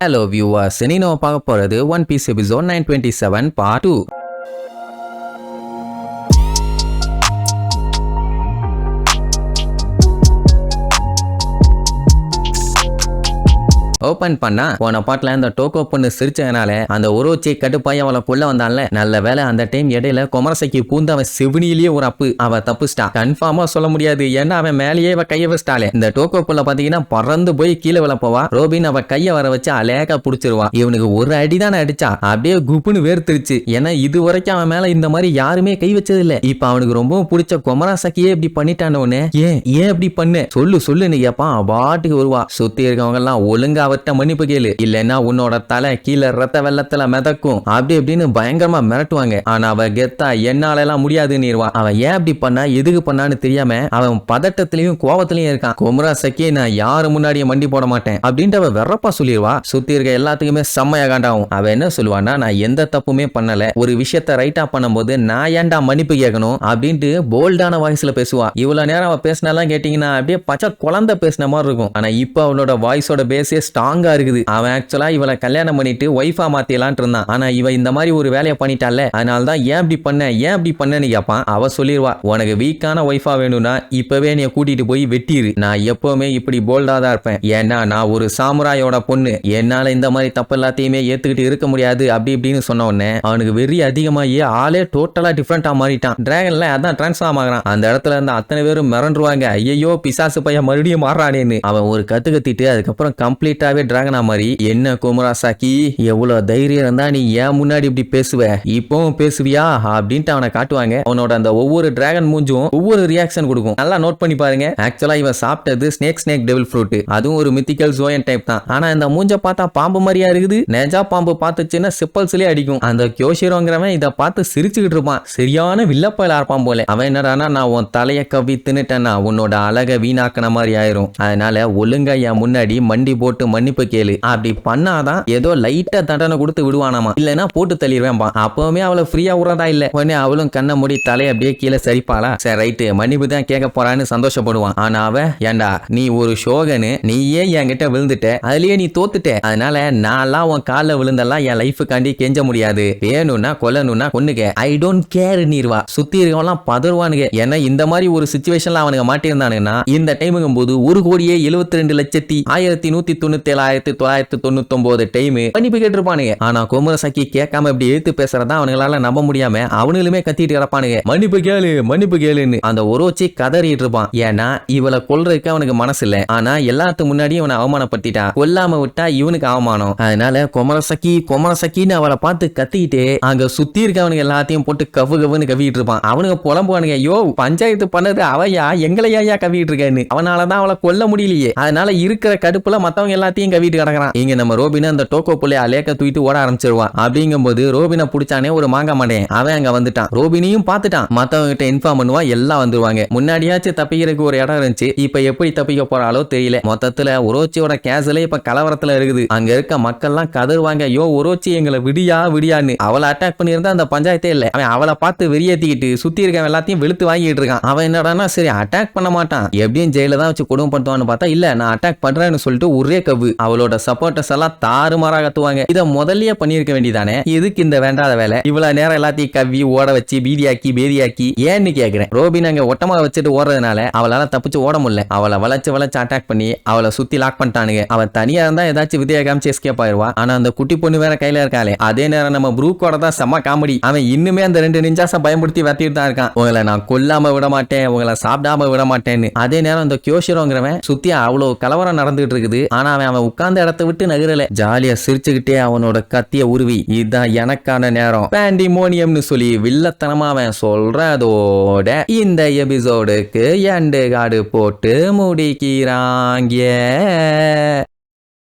Hello viewers, இன்னைக்கு நம்ம பார்க்க போறது One Piece episode 927 part 2. Open பண்ணா போன பாட்டுல அந்த டோக்கோ பொண்ணு சிரிச்சதுனால அந்த ஒரோச்சி கட்டுப்பாய் அவளை கொள்ள வந்தான்ல. நல்ல வேலை அந்த டைம் இடையில குமரசைக்கு பூந்து அவன் செவினிலேயே ஒரு அப்பு அவ தப்புச்சிட்டான். கன்ஃபார்மா சொல்ல முடியாது, ஏன்னா அவன் மேலேயே அவ கைய வச்சிட்டாலே. இந்த டோக்கோ புள்ள பாத்தீங்கன்னா பறந்து போய் கீழே விழ போவா. ரோபின் அவ கைய வர வச்சு அலேக்கா புடிச்சிருவா. இவனுக்கு ஒரு அடிதானே அடிச்சா அப்படியே குப்புன்னு வேர்த்திருச்சு. ஏன்னா இது வரைக்கும் அவன் மேல இந்த மாதிரி யாருமே கை வச்சது இல்ல. இப்ப அவனுக்கு ரொம்பவும் பிடிச்ச குமரசக்கியே இப்படி பண்ணிட்டானே. ஏன் இப்படி பண்ணு சொல்லு நீ கேப்பா. பாட்டுக்கு வருவா. சுத்தி இருக்கவங்க எல்லாம் ஒழுங்கா அவர்கிட்ட மன்னிப்பு கேளு, இல்லன்னா உன்னோட தலை கீழே ரத்த வெள்ளத்துல மிதக்கும் அப்படி இப்படின்னு பயங்கரமா மிரட்டுவாங்க. ஆனா அவ கெத்தா என்னால எல்லாம் முடியாதுன்னுவா. அவன் ஏன் அப்படி பண்ணா எதுக்கு பண்ணான்னு தெரியாம அவன் பதட்டத்திலையும் கோவத்திலையும் இருக்கான். குமரசக்கி நான் யாரு முன்னாடியும் மண்டி போட மாட்டேன் அப்படின்ட்டு அவ வெறப்பா சொல்லிடுவா. சுத்தி இருக்க எல்லாத்துக்குமே செம்மையா காண்டாவும். அவ என்ன சொல்லுவான்னா, நான் எந்த தப்புமே பண்ணல, ஒரு விஷயத்த ரைட்டா பண்ணும்போது நான் ஏன்டா மன்னிப்பு கேட்கணும் அப்படின்ட்டு போல்டான வாய்ஸ்ல பேசுவா. இவ்வளவு நேரம் அவ பேசினாலாம் கேட்டீங்கன்னா அப்படியே பச்சை குழந்தை பேசின மாதிரி இருக்கும். ஆனா இப்ப அவளோட வாய்ஸோட பேஸே ஸ்ட்ராங்கா இருக்குது. அவன் ஆக்சுவலா இவளை கல்யாணம் பண்ணிட்டு ஒய்ஃபா மாத்திடலான் இருந்தான். ஆனா இவ இந்த மாதிரி ஒரு வேலையை பண்ணிட்டால, அதனாலதான் ஏன் இப்படி பண்ணன்னு கேட்பான். அவ சொல்லிடுவா, உனக்கு வீக்கான ஒய்ஃபா வேணும்னா இப்பவே நீ கூட்டிட்டு போய் வெட்டிரு. நான் எப்பவுமே இப்படி போல்டா தான் இருப்பேன், ஏன்னா நான் ஒரு சாமுராயோட பொண்ணு, என்னால இந்த மாதிரி தப்பு எல்லாத்தையுமே ஏத்துக்கிட்டு இருக்க முடியாது அப்படி இப்படின்னு சொன்ன உடனே அவனுக்கு வெறி அதிகமாகி ஆளே டோட்டலா டிஃப்ரெண்டா மாறிட்டான். டிராகன்ல அதான் டிரான்ஸ்ஃபார்ம் ஆகிறான். அந்த இடத்துல இருந்து அத்தனை பேரும் மிரண்டுருவாங்க, ஐயோ பிசாசு பையன் மறுபடியும் மாறானேன்னு. அவன் ஒரு கத்து கத்திட்டு அதுக்கப்புறம் கம்ப்ளீட்டாவே டிராகனா மாதிரி, என்ன குமரசாக்கி எவ்வளவு தைரியம் இருந்தா நீ ஏன் முன்னாடி இப்படி பேசுவ, இப்பவும் பேசுவியா அப்படின்ட்டு அவனை காட்டுவாங்க. அவனோட அந்த ஒவ்வொரு டிராகன் மூஞ்சும் ஒவ்வொரு ரியாக்ஷன் கொடுக்கும். நல்லா நோட் பண்ணி பாருங்க. ஆக்சுவலா இவன் சாப்பிட்டது ஸ்னேக் டெவில் ஃப்ரூட், அதுவும் ஒரு மித்திக்கல் ஜோயன் டைப் தான். ஆனா இந்த மூஞ்ச பார்த்தா பாம்பு மாதிரியா இருக்குது. நெஜா பாம்பு பார்த்துச்சுன்னா சிப்பல்ஸ்லயே அடிக்கும். அந்த கியோஷிரோங்கிறவன் இதை பார்த்து சிரிச்சுக்கிட்டு இருப்பான். சரியான வில்லப்பயில இருப்பான் போல. அவன் என்னடானா, நான் உன் தலைய கவி தின்னுட்டேன்னா உன்னோட அழக வீணாக்கின மாதிரி ஆயிரும், அதனால ஒழுங்கா என் முன்னாடி மண்டி போட்டு மன்னிப்பு கேளு, அப்படி பண்ணாதான் ஏதோ லைட்டா தண்டனை கொடுத்து விடுவானாமா, இல்லைன்னா போட்டு தள்ளிடுவேன். அப்பவுமே அவளை ஃப்ரீயா விடுறதா இல்ல. உடனே அவளும் கண்ண மூடி தலையை அப்படியே கீழே சரிப்பாளா. சரி ரைட்டு மன்னிப்பு தான் கேட்க போறான்னு சந்தோஷப்படுவான். ஆனா அவ, ஏண்டா நீ ஒரு ஷோகனு, நீயே என்கிட்ட விழுந்துட்ட, அதுலயே நீ தோத்துட்ட, அதனால நான்லாம் உன் காலில் விழுந்தெல்லாம் என் லைஃபுக்காண்டி கெஞ்ச முடியாது, வேணும்னா கொல்லணும்னா கொன்னுக்க, ஐ டோன்ட் கேர் நீர்வா. சுத்தி இருக்கவெல்லாம் பதறுவானுங்க. ஏன்னா இந்த மாதிரி ஒரு சிச்சுவேஷன்ல அவனுக்கு மாட்டியிருந்தானுங்கன்னா இந்த டைமுங்கும் போது 1,72,197,999 டைம் மன்னிப்பு கேட்டிருப்பானுங்க. ஆனா குமரசாக்கி கேட்காம இப்படி எழுத்து பேசுறதா அவனுங்களால நம்ப முடியாம அவனுங்களுமே கத்திட்டு கிடப்பானுங்க, மன்னிப்பு கேளுன்னு. அந்த ஒரோச்சி கதறிட்டு இருப்பான். ஏன்னா இவளை கொல்றதுக்கு அவனுக்கு மனசு இல்ல. ஆனா எல்லாத்துக்கு முன்னாடியும் அவனை அவமானப்படுத்திட்டா, கொல்லாம விட்டா இவனுக்கு அவமானம். அதனால குமரசக்கின்னு அவளை பார்த்து கத்திக்கிட்டு அங்க சுத்தி இருக்கவனுக்கு எல்லாத்தையும் போட்டு கவுன்னு கவிட்டு இருப்பான். அவனுக்கு புலம்புவானுங்க, யோ பஞ்சாயத்து பண்ணது அவையா எங்களையா கவிட்டு இருக்கேன்னு. அவனாலதான் அவளை கொல்ல முடியலையே, அதனால இருக்கிற கடுப்புல மத்தவங்க எல்லாத்தையும் கவிட்டு கிடக்குறான். இங்க நம்ம ரோபினை அந்த டோக்கோ புள்ளைய அலேக்க தூக்கிட்டு ஓட ஆரம்பிச்சிருவான். அப்படிங்கும்போது ரோபினை பிடிச்சானே ஒரு மாங்கா மாட்டேன், அவன் அங்க வந்துட்டான். ரோபினையும் பார்த்துட்டான். மத்தவங்க கிட்ட இன்ஃபார்ம் பண்ணுவான், எல்லாம் வந்துருவாங்க. முன்னாடியாச்சும் தப்பிக்கிறதுக்கு ஒரு இடம் இருந்துச்சு, இப்ப எப்படி தப்பிக்க போறாலோ தெரியல. மொத்தத்துல ஒரோச்சியோட கேசலே இப்ப கலவரத்துல இருக்குது. அங்க இருக்க மக்கள்லாம் கதறுவாங்க, யோ ஒரோச்சி எங்களை விடியான்னு. அவளை அட்டாக் பண்ணியிருந்தா அந்த பஞ்சாயத்தே இல்ல. அவன் அவளை பார்த்து வெறியேத்திக்கிட்டு சுத்தி இருக்க எல்லாத்தையும் வெளுத்து வாங்கிட்டு இருக்கான். அவன் என்னடானா, சரி அட்டாக் பண்ண மாட்டான், எப்படியும் ஜெயில தான் வச்சு கொடுமைப்படுத்துவான்னு பார்த்தா இல்ல, நான் அட்டாக் பண்றேன்னு சொல்லிட்டு ஒரே கவு. அவளோட சப்போர்ட்டர்ஸ் எல்லாம் தாறுமாறா கத்துவாங்க. இதை முதல்லயே பண்ணிருக்க வேண்டியதானே, எதுக்கு இந்த வேண்டாத வேலை? இவ்வளவு நேரம் எல்லாத்தையும் கவ்வி ஓட வச்சு பேதியாக்கி ஏன்னு கேக்குறேன். ரோபின் அங்க ஒட்டமா வச்சுட்டு ஓடுறதுனால அவளால தப்பிச்சு ஓட முடியல. அவளை வளைச்சு அட்டாக் பண்ணி அவளை சுத்தி லாக் பண்ணிட்டானுங்க. அவன் தனியா இருந்தா ஏதாச்சும் விதையா காமிச்சு எஸ்கேப் ஆயிருவா. ஆனா அந்த குட்டி பொண்ணு வேற கையில இருக்காளே. அதே நேரம் நம்ம ப்ரூக்கோட தான் செம்ம காமெடி. அவன் இன்னுமே அந்த 2 நிஞ்சாச பயன்படுத்தி வரட்டிட்டு தான் இருக்கான். உங்களை நான் கொல்லாம விட மாட்டேன், உங்களை சாப்பிடாம விட மாட்டேன்னு. அதே நேரம் அந்த கியோஷிரோங்கிறவன் சுத்தி அவ்வளவு கலவரம் நடந்துட்டு இருக்குது. ஆனா அவன் உட்கார்ந்த இடத்தை விட்டு நகரல. ஜாலியா சிரிச்சுக்கிட்டே அவனோட கத்திய உருவி, இதுதான் எனக்கான நேரம் பேண்டிமோனியம்னு சொல்லி வில்லத்தனமா அவன் சொல்றதோட இந்த எபிசோடுக்கு எண்டு கார்டு போட்டு முடிக்கிறாங்க.